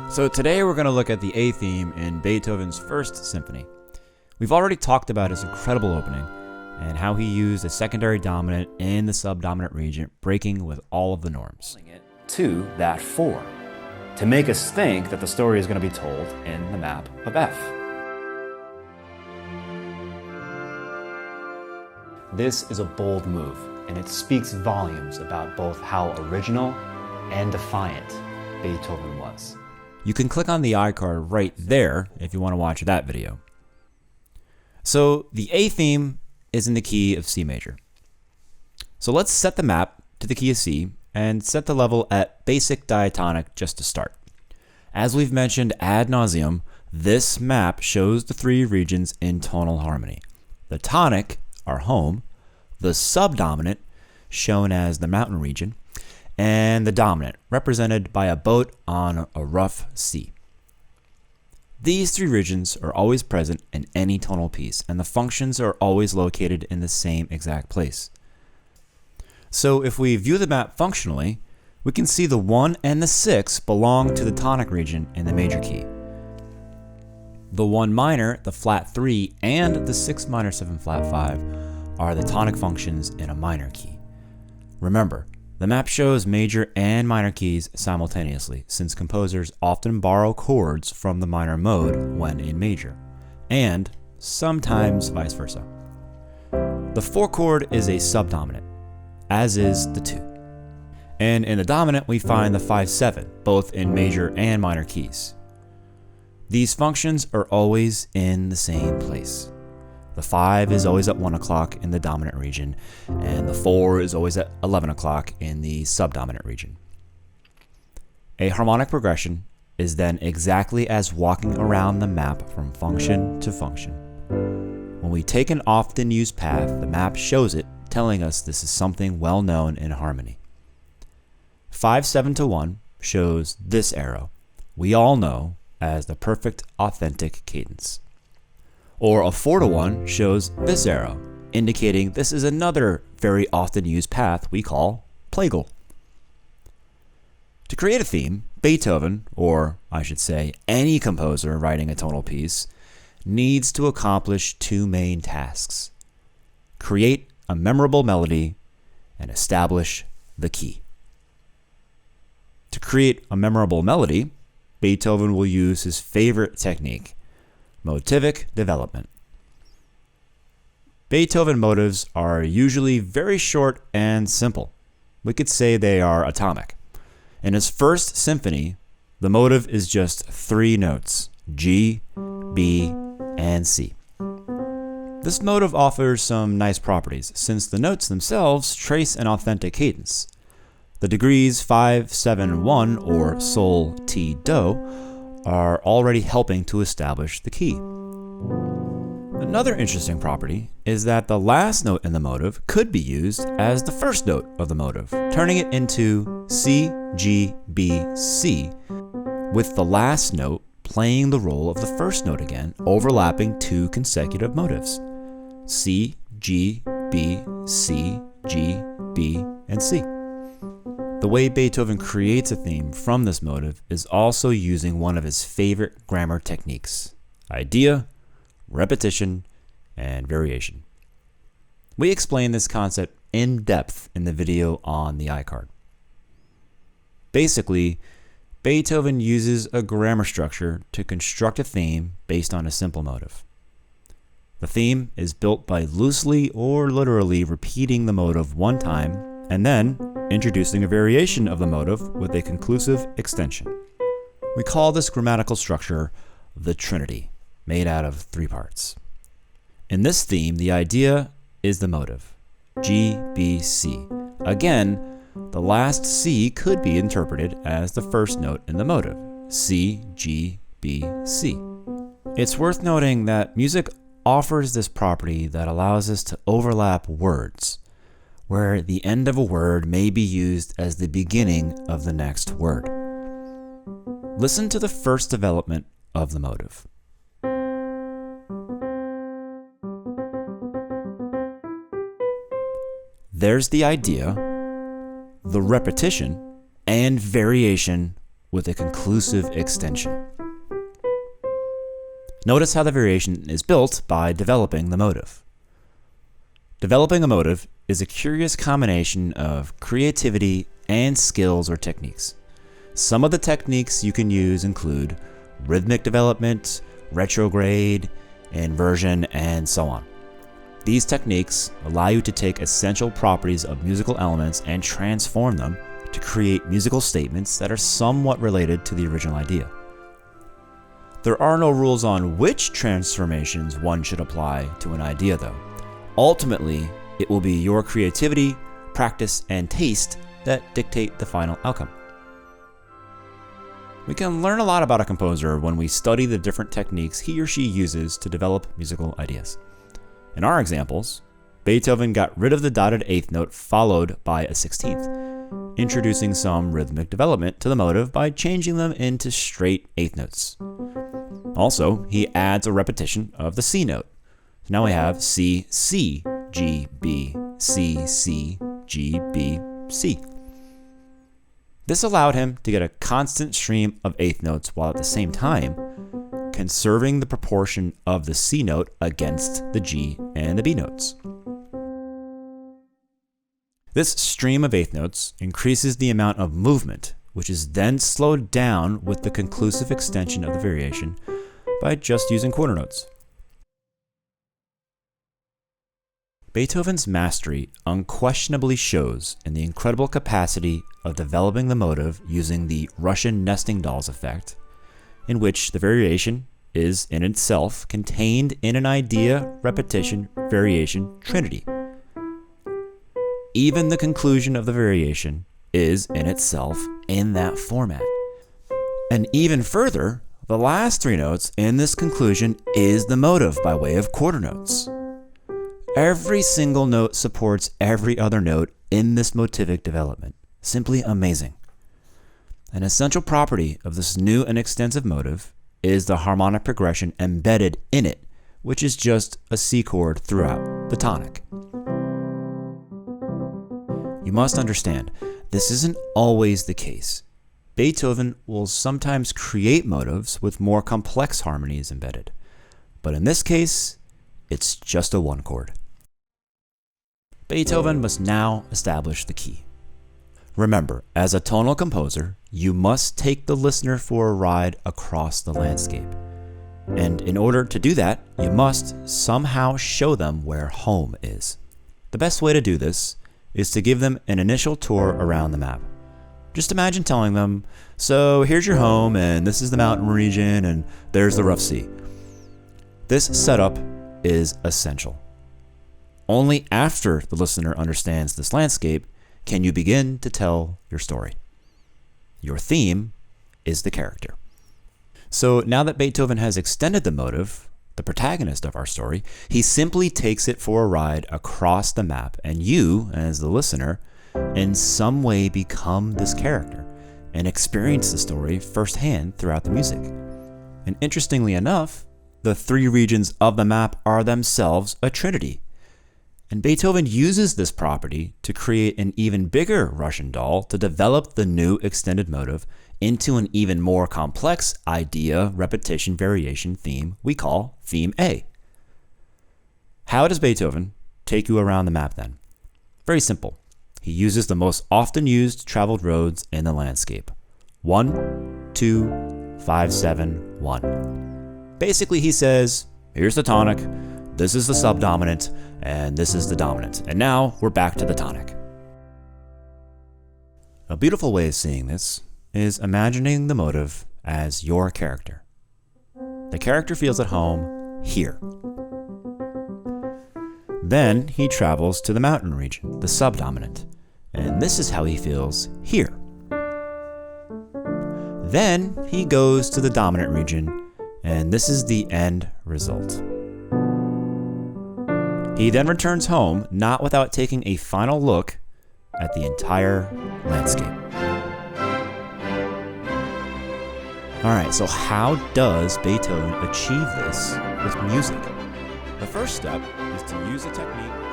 So today we're going to look at the A theme in Beethoven's First Symphony. We've already talked about his incredible opening and how he used a secondary dominant in the subdominant region, breaking with all of the norms. To that 4, to make us think that the story is going to be told in the map of F. This is a bold move, and it speaks volumes about both how original and defiant Beethoven was. You can click on the iCard right there if you want to watch that video. So the A theme is in the key of C major. So let's set the map to the key of C and set the level at basic diatonic just to start. As we've mentioned ad nauseam, this map shows the 3 regions in tonal harmony. The tonic, our home, the subdominant, shown as the mountain region, and the dominant, represented by a boat on a rough sea. These 3 regions are always present in any tonal piece, and the functions are always located in the same exact place. So if we view the map functionally, we can see the 1 and the 6 belong to the tonic region in the major key. The 1 minor, the flat 3, and the 6 minor 7 flat 5 are the tonic functions in a minor key. Remember, the map shows major and minor keys simultaneously, since composers often borrow chords from the minor mode when in major, and sometimes vice versa. The 4 chord is a subdominant, as is the 2. And in the dominant, we find the 5-7, both in major and minor keys. These functions are always in the same place. The 5 is always at 1 o'clock in the dominant region, and the 4 is always at 11 o'clock in the subdominant region. A harmonic progression is then exactly as walking around the map from function to function. When we take an often used path, the map shows it, telling us this is something well known in harmony. 5-7 to 1 shows this arrow, we all know as the perfect authentic cadence. Or a 4 to 1 shows this arrow, indicating this is another very often used path we call Plagal. To create a theme, Beethoven, or I should say any composer writing a tonal piece, needs to accomplish 2 main tasks: create a memorable melody and establish the key. To create a memorable melody, Beethoven will use his favorite technique, motivic development. Beethoven motives are usually very short and simple. We could say they are atomic. In his first symphony, the motive is just 3 notes, G, B, and C. This motive offers some nice properties, since the notes themselves trace an authentic cadence. The degrees 5, 7, 1, or Sol, Ti, Do, are already helping to establish the key. Another interesting property is that the last note in the motive could be used as the first note of the motive, turning it into C, G, B, C, with the last note playing the role of the first note again, overlapping 2 consecutive motives: C, G, B, C, G, B, and C. The way Beethoven creates a theme from this motive is also using one of his favorite grammar techniques: idea, repetition, and variation. We explain this concept in depth in the video on the iCard. Basically, Beethoven uses a grammar structure to construct a theme based on a simple motive. The theme is built by loosely or literally repeating the motive 1 time and then introducing a variation of the motive with a conclusive extension. We call this grammatical structure the Trinity, made out of 3 parts. In this theme, the idea is the motive, G, B, C. Again, the last C could be interpreted as the first note in the motive, C, G, B, C. It's worth noting that music offers this property that allows us to overlap words, where the end of a word may be used as the beginning of the next word. Listen to the first development of the motive. There's the idea, the repetition, and variation with a conclusive extension. Notice how the variation is built by developing the motive. Developing a motive is a curious combination of creativity and skills or techniques. Some of the techniques you can use include rhythmic development, retrograde, inversion, and so on. These techniques allow you to take essential properties of musical elements and transform them to create musical statements that are somewhat related to the original idea. There are no rules on which transformations one should apply to an idea, though. Ultimately, it will be your creativity, practice, and taste that dictate the final outcome. We can learn a lot about a composer when we study the different techniques he or she uses to develop musical ideas. In our examples, Beethoven got rid of the dotted eighth note followed by a 16th, introducing some rhythmic development to the motive by changing them into straight eighth notes. Also, he adds a repetition of the C note. Now we have C, C, G, B, C, C, G, B, C. This allowed him to get a constant stream of eighth notes while at the same time conserving the proportion of the C note against the G and the B notes. This stream of eighth notes increases the amount of movement, which is then slowed down with the conclusive extension of the variation by just using quarter notes. Beethoven's mastery unquestionably shows in the incredible capacity of developing the motive using the Russian nesting dolls effect, in which the variation is in itself contained in an idea, repetition, variation trinity. Even the conclusion of the variation is in itself in that format. And even further, the last three notes in this conclusion is the motive by way of quarter notes. Every single note supports every other note in this motivic development. Simply amazing. An essential property of this new and extensive motive is the harmonic progression embedded in it, which is just a C chord throughout the tonic. You must understand, this isn't always the case. Beethoven will sometimes create motives with more complex harmonies embedded, but in this case, it's just a one chord. Beethoven must now establish the key. Remember, as a tonal composer, you must take the listener for a ride across the landscape. And in order to do that, you must somehow show them where home is. The best way to do this is to give them an initial tour around the map. Just imagine telling them, so here's your home, and this is the mountain region, and there's the rough sea. This setup is essential. Only after the listener understands this landscape can you begin to tell your story. Your theme is the character. So now that Beethoven has extended the motive, the protagonist of our story, he simply takes it for a ride across the map, and you, as the listener, in some way become this character and experience the story firsthand throughout the music. And interestingly enough, the three regions of the map are themselves a trinity. And Beethoven uses this property to create an even bigger Russian doll to develop the new extended motive into an even more complex idea, repetition, variation theme we call Theme A. How does Beethoven take you around the map then? Very simple. He uses the most often used traveled roads in the landscape. 1, 2, 5, 7, 1. Basically, he says, here's the tonic, this is the subdominant, and this is the dominant. And now we're back to the tonic. A beautiful way of seeing this is imagining the motive as your character. The character feels at home here. Then he travels to the mountain region, the subdominant, and this is how he feels here. Then he goes to the dominant region, and this is the end result. He then returns home, not without taking a final look at the entire landscape. Alright, so how does Beethoven achieve this with music? The first step is to use a technique